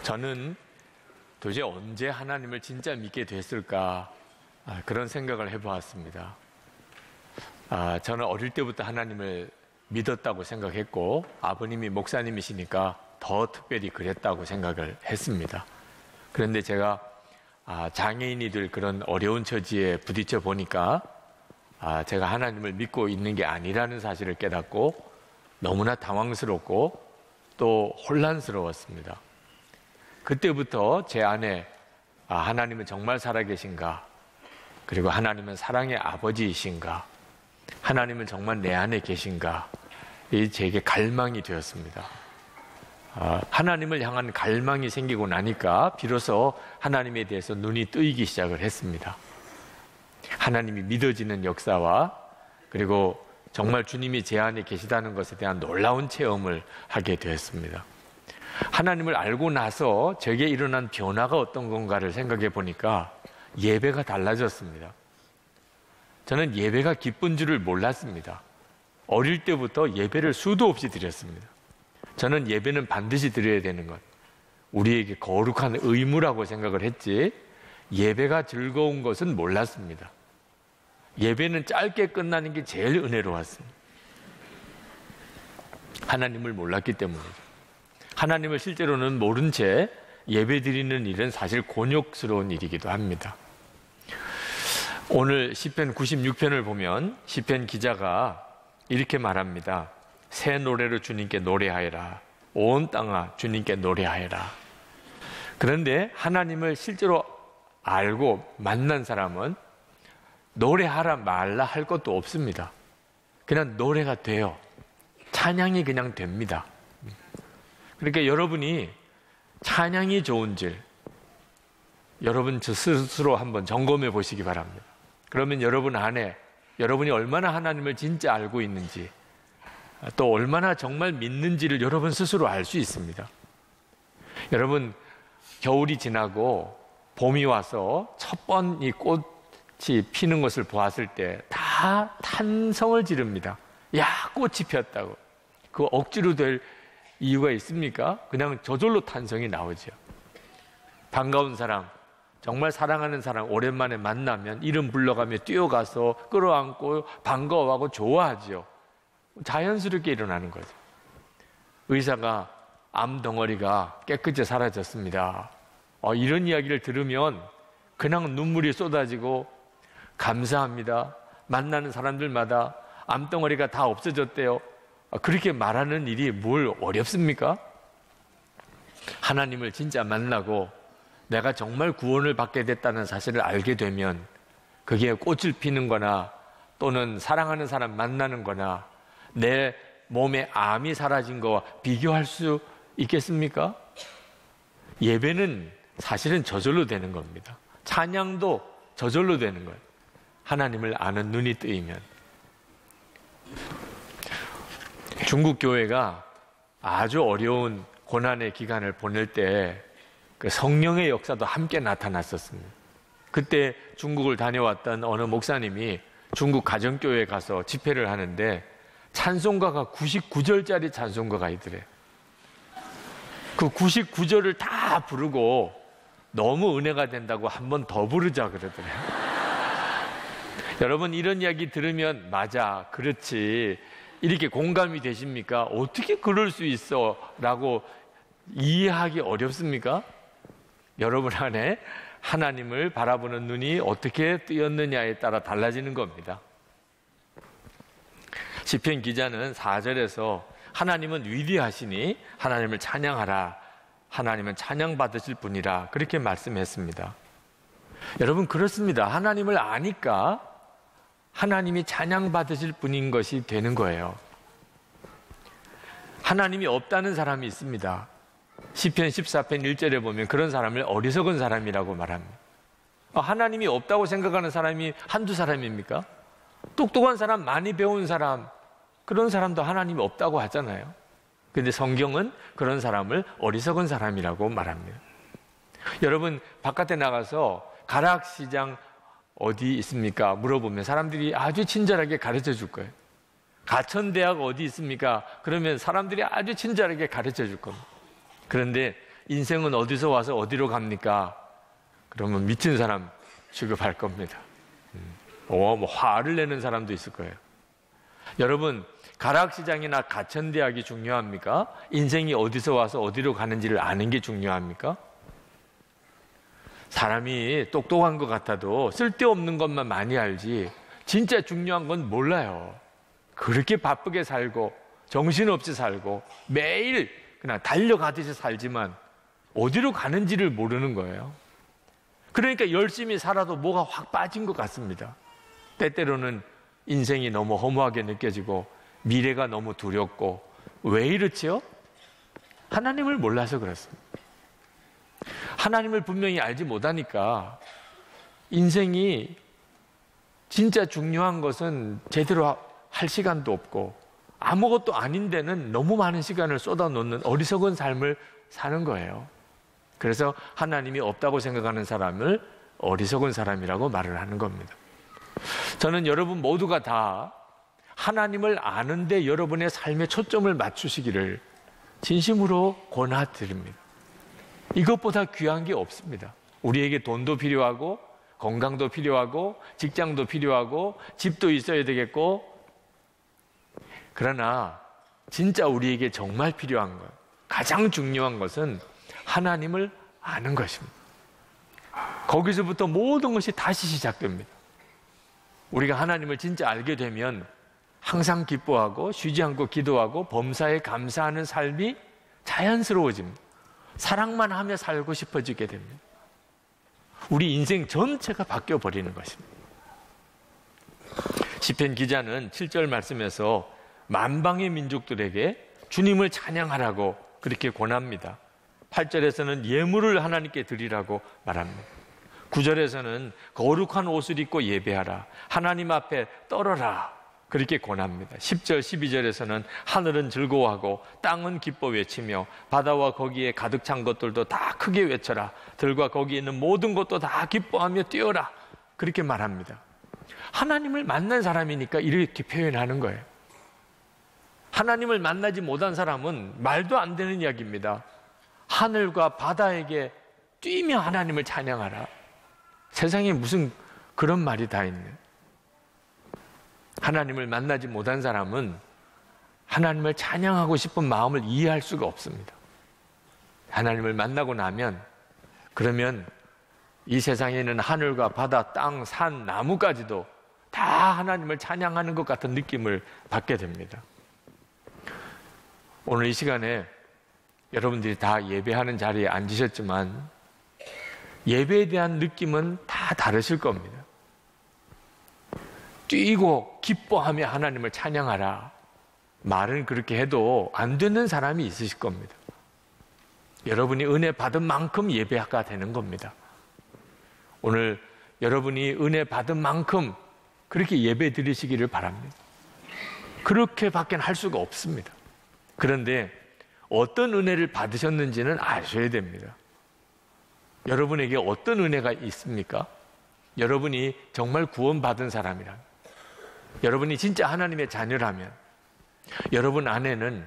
저는 도대체 언제 하나님을 진짜 믿게 됐을까 그런 생각을 해보았습니다. 저는 어릴 때부터 하나님을 믿었다고 생각했고 아버님이 목사님이시니까 더 특별히 그랬다고 생각을 했습니다. 그런데 제가 장애인이들 그런 어려운 처지에 부딪혀 보니까 제가 하나님을 믿고 있는 게 아니라는 사실을 깨닫고 너무나 당황스럽고 또 혼란스러웠습니다. 그때부터 제 안에 하나님은 정말 살아계신가, 그리고 하나님은 사랑의 아버지이신가, 하나님은 정말 내 안에 계신가, 이 제게 갈망이 되었습니다. 하나님을 향한 갈망이 생기고 나니까 비로소 하나님에 대해서 눈이 뜨이기 시작을 했습니다. 하나님이 믿어지는 역사와 그리고 정말 주님이 제 안에 계시다는 것에 대한 놀라운 체험을 하게 되었습니다. 하나님을 알고 나서 제게 일어난 변화가 어떤 건가를 생각해 보니까 예배가 달라졌습니다. 저는 예배가 기쁜 줄을 몰랐습니다. 어릴 때부터 예배를 수도 없이 드렸습니다. 저는 예배는 반드시 드려야 되는 것, 우리에게 거룩한 의무라고 생각을 했지 예배가 즐거운 것은 몰랐습니다. 예배는 짧게 끝나는 게 제일 은혜로웠습니다. 하나님을 몰랐기 때문이죠. 하나님을 실제로는 모른 채 예배 드리는 일은 사실 곤욕스러운 일이기도 합니다. 오늘 시편 96편을 보면 시편 기자가 이렇게 말합니다. 새 노래로 주님께 노래하여라. 온 땅아 주님께 노래하여라. 그런데 하나님을 실제로 알고 만난 사람은 노래하라 말라 할 것도 없습니다. 그냥 노래가 돼요. 찬양이 그냥 됩니다. 그러니까 여러분이 찬양이 좋은지 여러분 저 스스로 한번 점검해 보시기 바랍니다. 그러면 여러분 안에 여러분이 얼마나 하나님을 진짜 알고 있는지 또 얼마나 정말 믿는지를 여러분 스스로 알 수 있습니다. 여러분 겨울이 지나고 봄이 와서 첫 번 이 꽃이 피는 것을 보았을 때 다 탄성을 지릅니다. 야, 꽃이 피었다고. 그 억지로 될 이유가 있습니까? 그냥 저절로 탄성이 나오죠. 반가운 사람, 정말 사랑하는 사람 오랜만에 만나면 이름 불러가며 뛰어가서 끌어안고 반가워하고 좋아하죠. 자연스럽게 일어나는 거죠. 의사가 암덩어리가 깨끗이 사라졌습니다. 이런 이야기를 들으면 그냥 눈물이 쏟아지고 감사합니다. 만나는 사람들마다 암덩어리가 다 없어졌대요. 그렇게 말하는 일이 뭘 어렵습니까? 하나님을 진짜 만나고 내가 정말 구원을 받게 됐다는 사실을 알게 되면 그게 꽃을 피는 거나 또는 사랑하는 사람 만나는 거나 내 몸에 암이 사라진 거와 비교할 수 있겠습니까? 예배는 사실은 저절로 되는 겁니다. 찬양도 저절로 되는 거예요. 하나님을 아는 눈이 뜨이면. 중국 교회가 아주 어려운 고난의 기간을 보낼 때 그 성령의 역사도 함께 나타났었습니다. 그때 중국을 다녀왔던 어느 목사님이 중국 가정교회에 가서 집회를 하는데 찬송가가 99절짜리 찬송가가 있더래요. 그 99절을 다 부르고 너무 은혜가 된다고 한 번 더 부르자 그러더래요. 여러분 이런 이야기 들으면 맞아, 그렇지, 이렇게 공감이 되십니까? 어떻게 그럴 수 있어? 라고 이해하기 어렵습니까? 여러분 안에 하나님을 바라보는 눈이 어떻게 뜨였느냐에 따라 달라지는 겁니다. 시편 기자는 4절에서 하나님은 위대하시니 하나님을 찬양하라. 하나님은 찬양받으실 분이라. 그렇게 말씀했습니다. 여러분 그렇습니다. 하나님을 아니까 하나님이 찬양받으실 분인 것이 되는 거예요. 하나님이 없다는 사람이 있습니다. 시편 14편 1절에 보면 그런 사람을 어리석은 사람이라고 말합니다. 하나님이 없다고 생각하는 사람이 한두 사람입니까? 똑똑한 사람, 많이 배운 사람, 그런 사람도 하나님이 없다고 하잖아요. 그런데 성경은 그런 사람을 어리석은 사람이라고 말합니다. 여러분 바깥에 나가서 가락시장 어디 있습니까? 물어보면 사람들이 아주 친절하게 가르쳐 줄 거예요. 가천대학 어디 있습니까? 그러면 사람들이 아주 친절하게 가르쳐 줄 겁니다. 그런데 인생은 어디서 와서 어디로 갑니까? 그러면 미친 사람 취급할 겁니다. 뭐 화를 내는 사람도 있을 거예요. 여러분, 가락시장이나 가천대학이 중요합니까? 인생이 어디서 와서 어디로 가는지를 아는 게 중요합니까? 사람이 똑똑한 것 같아도 쓸데없는 것만 많이 알지 진짜 중요한 건 몰라요. 그렇게 바쁘게 살고 정신없이 살고 매일 그냥 달려가듯이 살지만 어디로 가는지를 모르는 거예요. 그러니까 열심히 살아도 뭐가 확 빠진 것 같습니다. 때때로는 인생이 너무 허무하게 느껴지고 미래가 너무 두렵고 왜 이렇지요? 하나님을 몰라서 그렇습니다. 하나님을 분명히 알지 못하니까 인생이 진짜 중요한 것은 제대로 할 시간도 없고 아무것도 아닌 데는 너무 많은 시간을 쏟아놓는 어리석은 삶을 사는 거예요. 그래서 하나님이 없다고 생각하는 사람을 어리석은 사람이라고 말을 하는 겁니다. 저는 여러분 모두가 다 하나님을 아는데 여러분의 삶의 초점을 맞추시기를 진심으로 권하드립니다. 이것보다 귀한 게 없습니다. 우리에게 돈도 필요하고 건강도 필요하고 직장도 필요하고 집도 있어야 되겠고, 그러나 진짜 우리에게 정말 필요한 것, 가장 중요한 것은 하나님을 아는 것입니다. 거기서부터 모든 것이 다시 시작됩니다. 우리가 하나님을 진짜 알게 되면 항상 기뻐하고 쉬지 않고 기도하고 범사에 감사하는 삶이 자연스러워집니다. 사랑만 하며 살고 싶어지게 됩니다. 우리 인생 전체가 바뀌어 버리는 것입니다. 시편 기자는 7절 말씀에서 만방의 민족들에게 주님을 찬양하라고 그렇게 권합니다. 8절에서는 예물을 하나님께 드리라고 말합니다. 9절에서는 거룩한 옷을 입고 예배하라, 하나님 앞에 떨어라 그렇게 권합니다. 10절, 12절에서는 하늘은 즐거워하고 땅은 기뻐 외치며 바다와 거기에 가득 찬 것들도 다 크게 외쳐라, 들과 거기에 있는 모든 것도 다 기뻐하며 뛰어라 그렇게 말합니다. 하나님을 만난 사람이니까 이렇게 표현하는 거예요. 하나님을 만나지 못한 사람은 말도 안 되는 이야기입니다. 하늘과 바다에게 뛰며 하나님을 찬양하라. 세상에 무슨 그런 말이 다 있네. 하나님을 만나지 못한 사람은 하나님을 찬양하고 싶은 마음을 이해할 수가 없습니다. 하나님을 만나고 나면 그러면 이 세상에 있는 하늘과 바다, 땅, 산, 나무까지도 다 하나님을 찬양하는 것 같은 느낌을 받게 됩니다. 오늘 이 시간에 여러분들이 다 예배하는 자리에 앉으셨지만 예배에 대한 느낌은 다 다르실 겁니다. 뛰고 기뻐하며 하나님을 찬양하라 말은 그렇게 해도 안 되는 사람이 있으실 겁니다. 여러분이 은혜 받은 만큼 예배가 되는 겁니다. 오늘 여러분이 은혜 받은 만큼 그렇게 예배 드리시기를 바랍니다. 그렇게밖에 할 수가 없습니다. 그런데 어떤 은혜를 받으셨는지는 아셔야 됩니다. 여러분에게 어떤 은혜가 있습니까? 여러분이 정말 구원받은 사람이라면, 여러분이 진짜 하나님의 자녀라면 여러분 안에는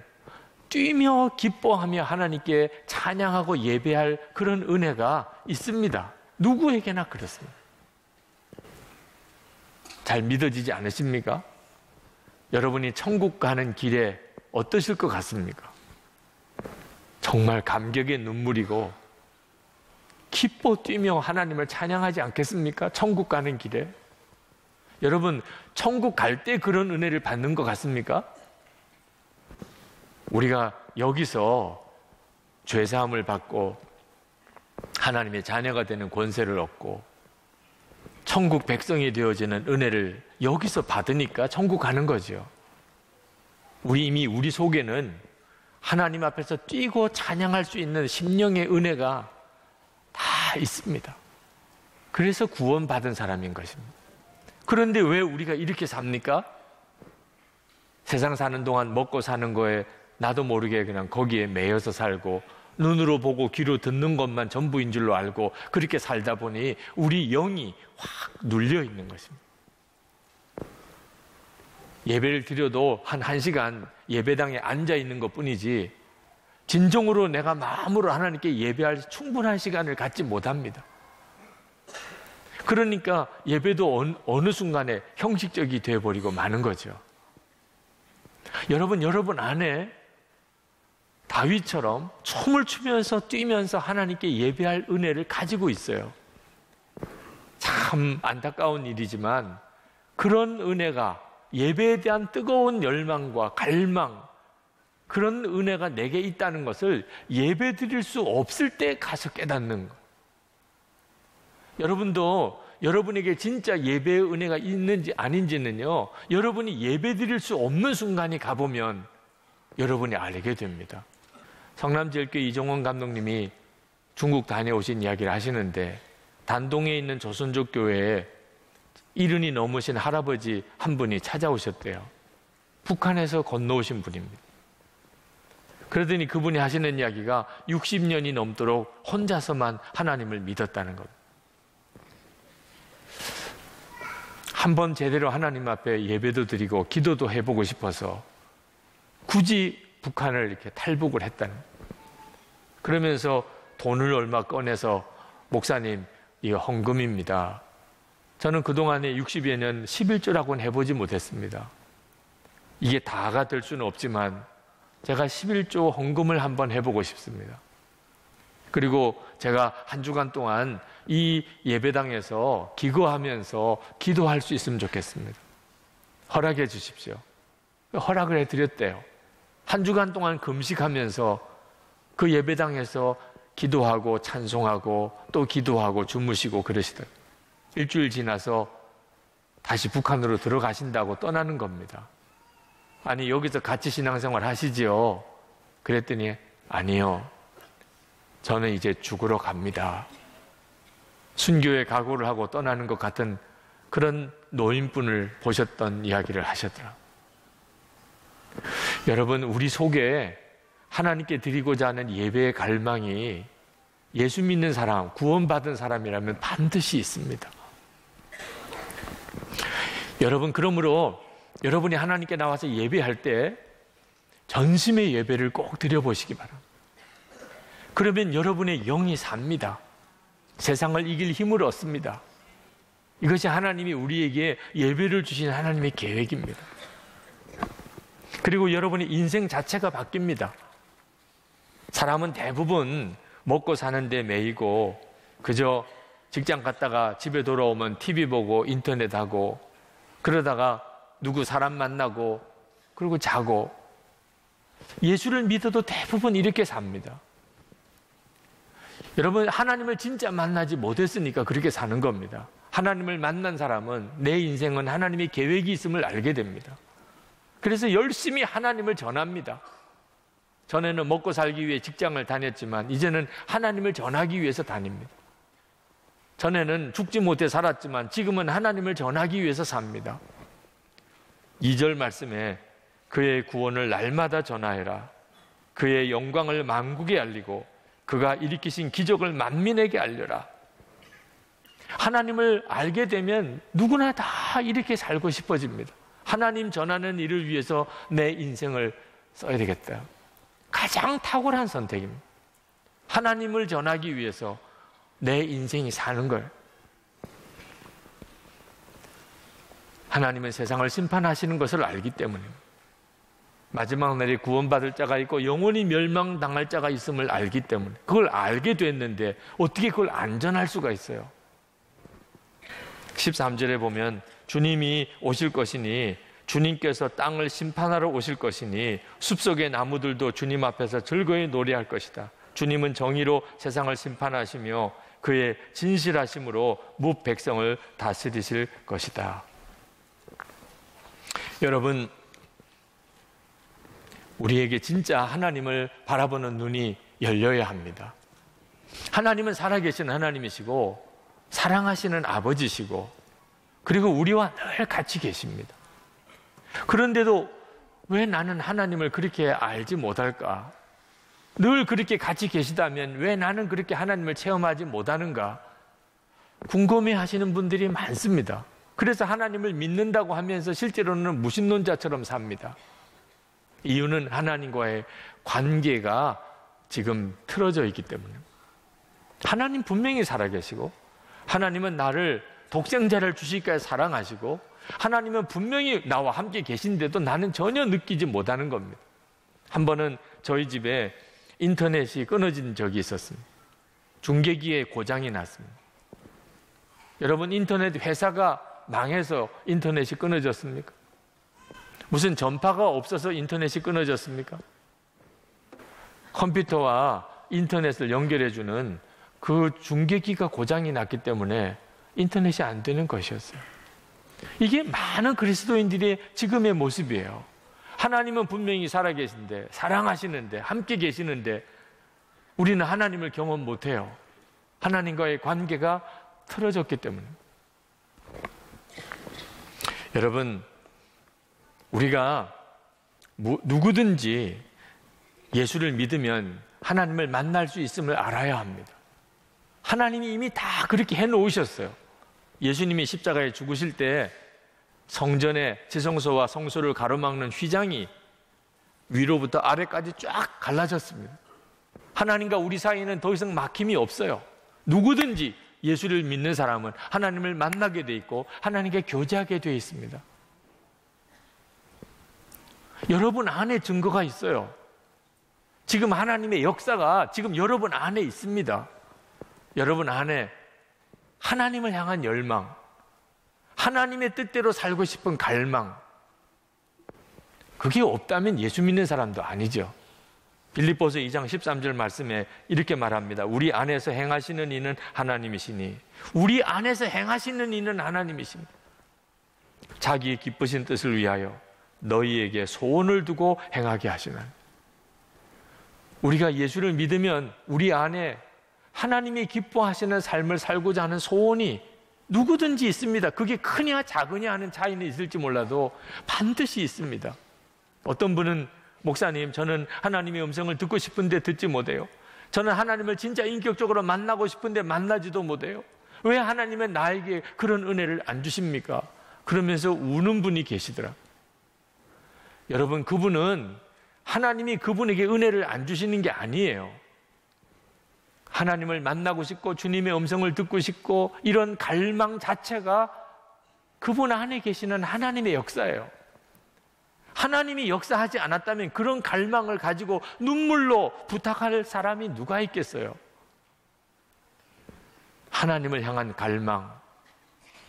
뛰며 기뻐하며 하나님께 찬양하고 예배할 그런 은혜가 있습니다. 누구에게나 그렇습니다. 잘 믿어지지 않으십니까? 여러분이 천국 가는 길에 어떠실 것 같습니까? 정말 감격의 눈물이고 기뻐 뛰며 하나님을 찬양하지 않겠습니까? 천국 가는 길에. 여러분, 천국 갈 때 그런 은혜를 받는 것 같습니까? 우리가 여기서 죄사함을 받고 하나님의 자녀가 되는 권세를 얻고 천국 백성이 되어지는 은혜를 여기서 받으니까 천국 가는 거죠. 이미 우리 속에는 하나님 앞에서 뛰고 찬양할 수 있는 심령의 은혜가 다 있습니다. 그래서 구원받은 사람인 것입니다. 그런데 왜 우리가 이렇게 삽니까? 세상 사는 동안 먹고 사는 거에 나도 모르게 그냥 거기에 매여서 살고 눈으로 보고 귀로 듣는 것만 전부인 줄로 알고 그렇게 살다 보니 우리 영이 확 눌려 있는 것입니다. 예배를 드려도 한 1시간 예배당에 앉아 있는 것 뿐이지 진정으로 내가 마음으로 하나님께 예배할 충분한 시간을 갖지 못합니다. 그러니까 예배도 어느 순간에 형식적이 되어버리고 마는 거죠. 여러분 안에 다윗처럼 춤을 추면서 뛰면서 하나님께 예배할 은혜를 가지고 있어요. 참 안타까운 일이지만 그런 은혜가, 예배에 대한 뜨거운 열망과 갈망, 그런 은혜가 내게 있다는 것을 예배 드릴 수 없을 때 가서 깨닫는 것. 여러분도 여러분에게 진짜 예배의 은혜가 있는지 아닌지는요, 여러분이 예배 드릴 수 없는 순간이 가보면 여러분이 알게 됩니다. 성남제일교회 이종원 감독님이 중국 다녀오신 이야기를 하시는데, 단동에 있는 조선족 교회에 70이 넘으신 할아버지 한 분이 찾아오셨대요. 북한에서 건너오신 분입니다. 그러더니 그분이 하시는 이야기가 60년이 넘도록 혼자서만 하나님을 믿었다는 것. 한번 제대로 하나님 앞에 예배도 드리고 기도도 해보고 싶어서 굳이 북한을 이렇게 탈북을 했다는 거예요. 그러면서 돈을 얼마 꺼내서, 목사님, 이거 헌금입니다. 저는 그동안에 60여 년 11조라고는 해보지 못했습니다. 이게 다가 될 수는 없지만 제가 11조 헌금을 한번 해보고 싶습니다. 그리고 제가 한 주간 동안 이 예배당에서 기거하면서 기도할 수 있으면 좋겠습니다. 허락해 주십시오. 허락을 해드렸대요. 한 주간 동안 금식하면서 그 예배당에서 기도하고 찬송하고 또 기도하고 주무시고 그러시더라고요. 일주일 지나서 다시 북한으로 들어가신다고 떠나는 겁니다. 아니, 여기서 같이 신앙생활 하시지요? 그랬더니 아니요, 저는 이제 죽으러 갑니다. 순교에 각오를 하고 떠나는 것 같은 그런 노인분을 보셨던 이야기를 하셨더라고요. 여러분, 우리 속에 하나님께 드리고자 하는 예배의 갈망이 예수 믿는 사람, 구원받은 사람이라면 반드시 있습니다. 여러분, 그러므로 여러분이 하나님께 나와서 예배할 때 전심의 예배를 꼭 드려보시기 바랍니다. 그러면 여러분의 영이 삽니다. 세상을 이길 힘을 얻습니다. 이것이 하나님이 우리에게 예배를 주신 하나님의 계획입니다. 그리고 여러분의 인생 자체가 바뀝니다. 사람은 대부분 먹고 사는 데 매이고 그저 직장 갔다가 집에 돌아오면 TV 보고 인터넷 하고 그러다가 누구 사람 만나고 그리고 자고, 예수를 믿어도 대부분 이렇게 삽니다. 여러분, 하나님을 진짜 만나지 못했으니까 그렇게 사는 겁니다. 하나님을 만난 사람은 내 인생은 하나님의 계획이 있음을 알게 됩니다. 그래서 열심히 하나님을 전합니다. 전에는 먹고 살기 위해 직장을 다녔지만 이제는 하나님을 전하기 위해서 다닙니다. 전에는 죽지 못해 살았지만 지금은 하나님을 전하기 위해서 삽니다. 2절 말씀에 그의 구원을 날마다 전하해라. 그의 영광을 만국에 알리고 그가 일으키신 기적을 만민에게 알려라. 하나님을 알게 되면 누구나 다 이렇게 살고 싶어집니다. 하나님 전하는 일을 위해서 내 인생을 써야 되겠다. 가장 탁월한 선택입니다. 하나님을 전하기 위해서 내 인생이 사는 걸. 하나님은 세상을 심판하시는 것을 알기 때문입니다. 마지막 날에 구원받을 자가 있고 영원히 멸망당할 자가 있음을 알기 때문에, 그걸 알게 됐는데 어떻게 그걸 안 전할 수가 있어요? 13절에 보면 주님이 오실 것이니 주님께서 땅을 심판하러 오실 것이니 숲속의 나무들도 주님 앞에서 즐거이 노래할 것이다. 주님은 정의로 세상을 심판하시며 그의 진실하심으로 뭇 백성을 다스리실 것이다. 여러분, 우리에게 진짜 하나님을 바라보는 눈이 열려야 합니다. 하나님은 살아계신 하나님이시고 사랑하시는 아버지시고 그리고 우리와 늘 같이 계십니다. 그런데도 왜 나는 하나님을 그렇게 알지 못할까? 늘 그렇게 같이 계시다면 왜 나는 그렇게 하나님을 체험하지 못하는가? 궁금해하시는 분들이 많습니다. 그래서 하나님을 믿는다고 하면서 실제로는 무신론자처럼 삽니다. 이유는 하나님과의 관계가 지금 틀어져 있기 때문에. 하나님 분명히 살아계시고, 하나님은 나를 독생자를 주시기까지 사랑하시고, 하나님은 분명히 나와 함께 계신데도 나는 전혀 느끼지 못하는 겁니다. 한 번은 저희 집에 인터넷이 끊어진 적이 있었습니다. 중계기에 고장이 났습니다. 여러분, 인터넷 회사가 망해서 인터넷이 끊어졌습니까? 무슨 전파가 없어서 인터넷이 끊어졌습니까? 컴퓨터와 인터넷을 연결해주는 그 중계기가 고장이 났기 때문에 인터넷이 안 되는 것이었어요. 이게 많은 그리스도인들의 지금의 모습이에요. 하나님은 분명히 살아계신데, 사랑하시는데, 함께 계시는데 우리는 하나님을 경험 못해요. 하나님과의 관계가 틀어졌기 때문에. 여러분, 우리가 누구든지 예수를 믿으면 하나님을 만날 수 있음을 알아야 합니다. 하나님이 이미 다 그렇게 해놓으셨어요. 예수님이 십자가에 죽으실 때 성전의 지성소와 성소를 가로막는 휘장이 위로부터 아래까지 쫙 갈라졌습니다. 하나님과 우리 사이에는 더 이상 막힘이 없어요. 누구든지 예수를 믿는 사람은 하나님을 만나게 돼 있고 하나님께 교제하게 돼 있습니다. 여러분 안에 증거가 있어요. 지금 하나님의 역사가 지금 여러분 안에 있습니다. 여러분 안에 하나님을 향한 열망, 하나님의 뜻대로 살고 싶은 갈망, 그게 없다면 예수 믿는 사람도 아니죠. 빌립보서 2장 13절 말씀에 이렇게 말합니다. 우리 안에서 행하시는 이는 하나님이시니, 우리 안에서 행하시는 이는 하나님이십니다. 자기의 기쁘신 뜻을 위하여 너희에게 소원을 두고 행하게 하시나니. 우리가 예수를 믿으면 우리 안에 하나님이 기뻐하시는 삶을 살고자 하는 소원이 누구든지 있습니다. 그게 크냐 작으냐 하는 차이는 있을지 몰라도 반드시 있습니다. 어떤 분은 목사님, 저는 하나님의 음성을 듣고 싶은데 듣지 못해요. 저는 하나님을 진짜 인격적으로 만나고 싶은데 만나지도 못해요. 왜 하나님은 나에게 그런 은혜를 안 주십니까? 그러면서 우는 분이 계시더라. 여러분, 그분은 하나님이 그분에게 은혜를 안 주시는 게 아니에요. 하나님을 만나고 싶고 주님의 음성을 듣고 싶고 이런 갈망 자체가 그분 안에 계시는 하나님의 역사예요. 하나님이 역사하지 않았다면 그런 갈망을 가지고 눈물로 부탁할 사람이 누가 있겠어요? 하나님을 향한 갈망,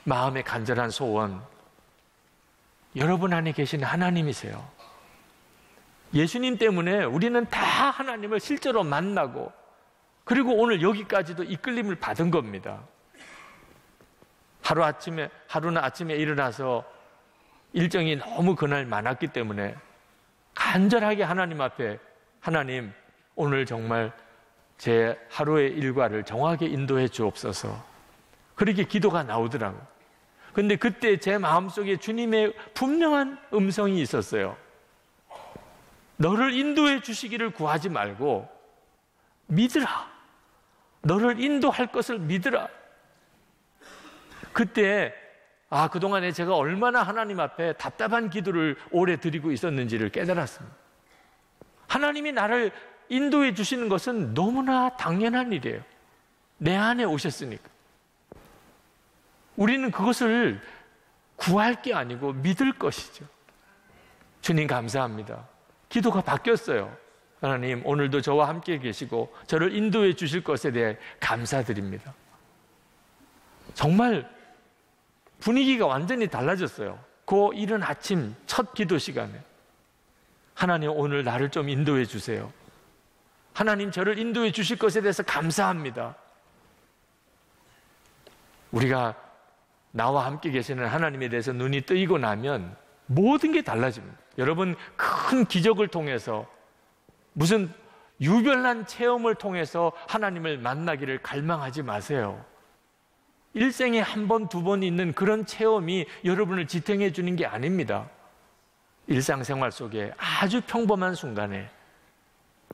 마음의 간절한 소원, 여러분 안에 계신 하나님이세요. 예수님 때문에 우리는 다 하나님을 실제로 만나고, 그리고 오늘 여기까지도 이끌림을 받은 겁니다. 하루는 아침에 일어나서 일정이 너무 그날 많았기 때문에 간절하게 하나님 앞에, 하나님, 오늘 정말 제 하루의 일과를 정확하게 인도해 주옵소서. 그렇게 기도가 나오더라고요. 근데 그때 제 마음속에 주님의 분명한 음성이 있었어요. 너를 인도해 주시기를 구하지 말고 믿으라. 너를 인도할 것을 믿으라. 그때 그동안에 제가 얼마나 하나님 앞에 답답한 기도를 오래 드리고 있었는지를 깨달았습니다. 하나님이 나를 인도해 주시는 것은 너무나 당연한 일이에요. 내 안에 오셨으니까. 우리는 그것을 구할 게 아니고 믿을 것이죠. 주님 감사합니다. 기도가 바뀌었어요. 하나님, 오늘도 저와 함께 계시고 저를 인도해 주실 것에 대해 감사드립니다. 정말 분위기가 완전히 달라졌어요. 그 이른 아침 첫 기도 시간에 하나님, 오늘 나를 좀 인도해 주세요. 하나님, 저를 인도해 주실 것에 대해서 감사합니다. 우리가 나와 함께 계시는 하나님에 대해서 눈이 뜨이고 나면 모든 게 달라집니다. 여러분, 큰 기적을 통해서, 무슨 유별난 체험을 통해서 하나님을 만나기를 갈망하지 마세요. 일생에 한 번, 두 번 있는 그런 체험이 여러분을 지탱해 주는 게 아닙니다. 일상생활 속에 아주 평범한 순간에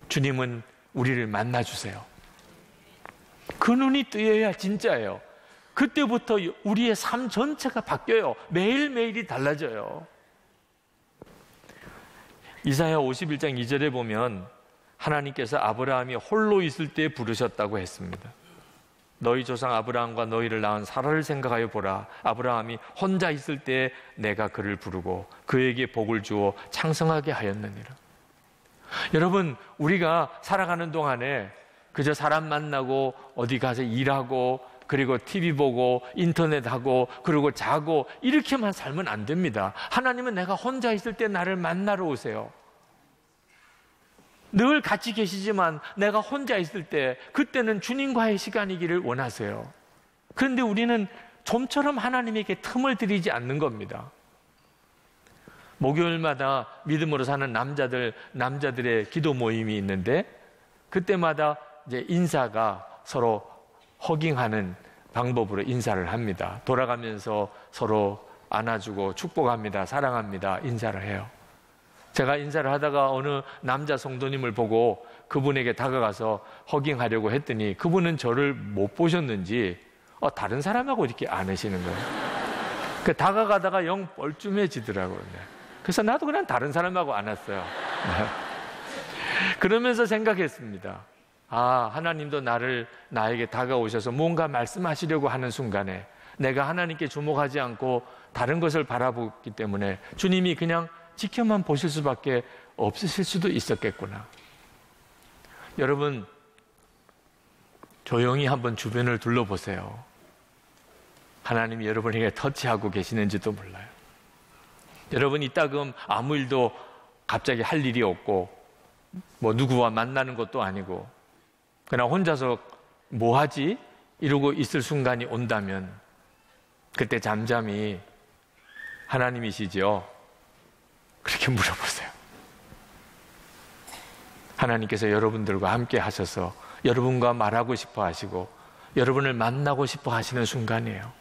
주님은 우리를 만나주세요. 그 눈이 뜨여야 진짜예요. 그때부터 우리의 삶 전체가 바뀌어요. 매일매일이 달라져요. 이사야 51장 2절에 보면 하나님께서 아브라함이 홀로 있을 때 부르셨다고 했습니다. 너희 조상 아브라함과 너희를 낳은 사라를 생각하여 보라. 아브라함이 혼자 있을 때 내가 그를 부르고 그에게 복을 주어 창성하게 하였느니라. 여러분, 우리가 살아가는 동안에 그저 사람 만나고 어디 가서 일하고 그리고 TV 보고 인터넷하고 그리고 자고 이렇게만 살면 안 됩니다. 하나님은 내가 혼자 있을 때 나를 만나러 오세요. 늘 같이 계시지만 내가 혼자 있을 때 그때는 주님과의 시간이기를 원하세요. 그런데 우리는 좀처럼 하나님에게 틈을 들이지 않는 겁니다. 목요일마다 믿음으로 사는 남자들의 기도 모임이 있는데 그때마다 이제 인사가 서로 허깅하는 방법으로 인사를 합니다. 돌아가면서 서로 안아주고 축복합니다. 사랑합니다. 인사를 해요. 제가 인사를 하다가 어느 남자 성도님을 보고 그분에게 다가가서 허깅하려고 했더니 그분은 저를 못 보셨는지 다른 사람하고 이렇게 안으시는 거예요. 그 다가가다가 영 뻘쭘해지더라고요. 그래서 나도 그냥 다른 사람하고 안았어요. 그러면서 생각했습니다. 하나님도 나에게 다가오셔서 뭔가 말씀하시려고 하는 순간에 내가 하나님께 주목하지 않고 다른 것을 바라보기 때문에 주님이 그냥 지켜만 보실 수밖에 없으실 수도 있었겠구나. 여러분, 조용히 한번 주변을 둘러보세요. 하나님이 여러분에게 터치하고 계시는지도 몰라요. 여러분, 이따금 아무 일도 갑자기 할 일이 없고 뭐 누구와 만나는 것도 아니고 그냥 혼자서 뭐 하지? 이러고 있을 순간이 온다면 그때 잠잠히 하나님이시죠? 그렇게 물어보세요. 하나님께서 여러분들과 함께 하셔서 여러분과 말하고 싶어 하시고 여러분을 만나고 싶어 하시는 순간이에요.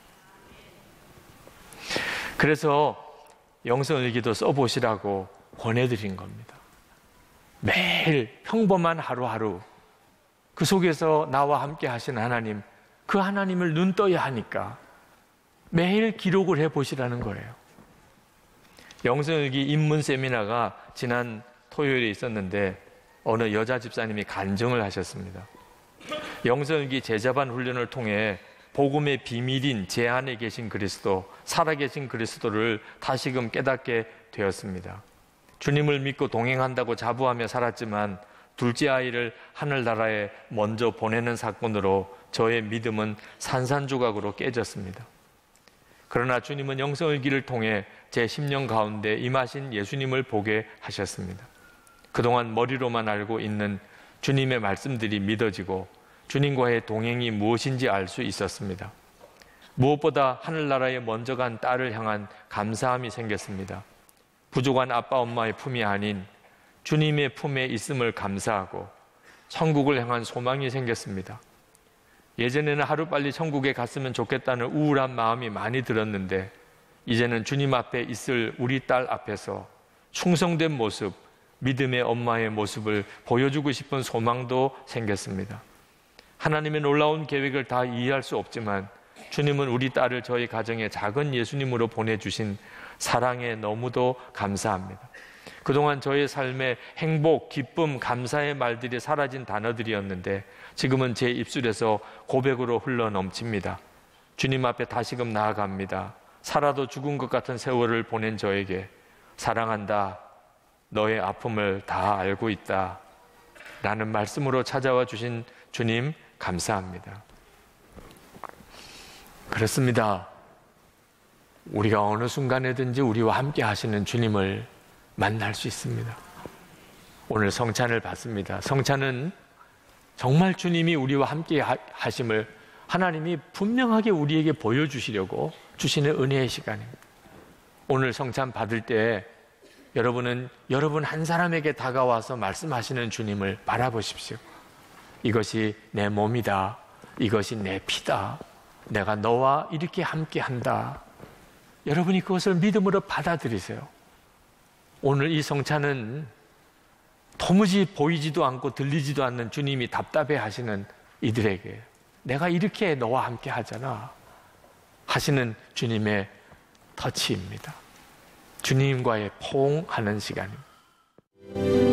그래서 영성일기도 써보시라고 권해드린 겁니다. 매일 평범한 하루하루 그 속에서 나와 함께 하시는 하나님, 그 하나님을 눈 떠야 하니까 매일 기록을 해보시라는 거예요. 영성일기 입문 세미나가 지난 토요일에 있었는데 어느 여자 집사님이 간증을 하셨습니다. 영성일기 제자반 훈련을 통해 복음의 비밀인 제 안에 계신 그리스도, 살아계신 그리스도를 다시금 깨닫게 되었습니다. 주님을 믿고 동행한다고 자부하며 살았지만 둘째 아이를 하늘나라에 먼저 보내는 사건으로 저의 믿음은 산산조각으로 깨졌습니다. 그러나 주님은 영성일기를 통해 제 10년 가운데 임하신 예수님을 보게 하셨습니다. 그동안 머리로만 알고 있는 주님의 말씀들이 믿어지고 주님과의 동행이 무엇인지 알 수 있었습니다. 무엇보다 하늘나라에 먼저 간 딸을 향한 감사함이 생겼습니다. 부족한 아빠 엄마의 품이 아닌 주님의 품에 있음을 감사하고 천국을 향한 소망이 생겼습니다. 예전에는 하루빨리 천국에 갔으면 좋겠다는 우울한 마음이 많이 들었는데 이제는 주님 앞에 있을 우리 딸 앞에서 충성된 모습, 믿음의 엄마의 모습을 보여주고 싶은 소망도 생겼습니다. 하나님의 놀라운 계획을 다 이해할 수 없지만 주님은 우리 딸을 저희 가정에 작은 예수님으로 보내주신 사랑에 너무도 감사합니다. 그동안 저의 삶에 행복, 기쁨, 감사의 말들이 사라진 단어들이었는데 지금은 제 입술에서 고백으로 흘러 넘칩니다. 주님 앞에 다시금 나아갑니다. 살아도 죽은 것 같은 세월을 보낸 저에게 사랑한다, 너의 아픔을 다 알고 있다 라는 말씀으로 찾아와 주신 주님 감사합니다. 그렇습니다. 우리가 어느 순간에든지 우리와 함께 하시는 주님을 만날 수 있습니다. 오늘 성찬을 받습니다. 성찬은 정말 주님이 우리와 함께 하심을 하나님이 분명하게 우리에게 보여주시려고 주시는 은혜의 시간입니다. 오늘 성찬 받을 때 여러분은 여러분 한 사람에게 다가와서 말씀하시는 주님을 바라보십시오. 이것이 내 몸이다. 이것이 내 피다. 내가 너와 이렇게 함께 한다. 여러분이 그것을 믿음으로 받아들이세요. 오늘 이 성찬은 도무지 보이지도 않고 들리지도 않는 주님이 답답해 하시는 이들에게 내가 이렇게 너와 함께 하잖아 하시는 주님의 터치입니다. 주님과의 포옹하는 시간입니다.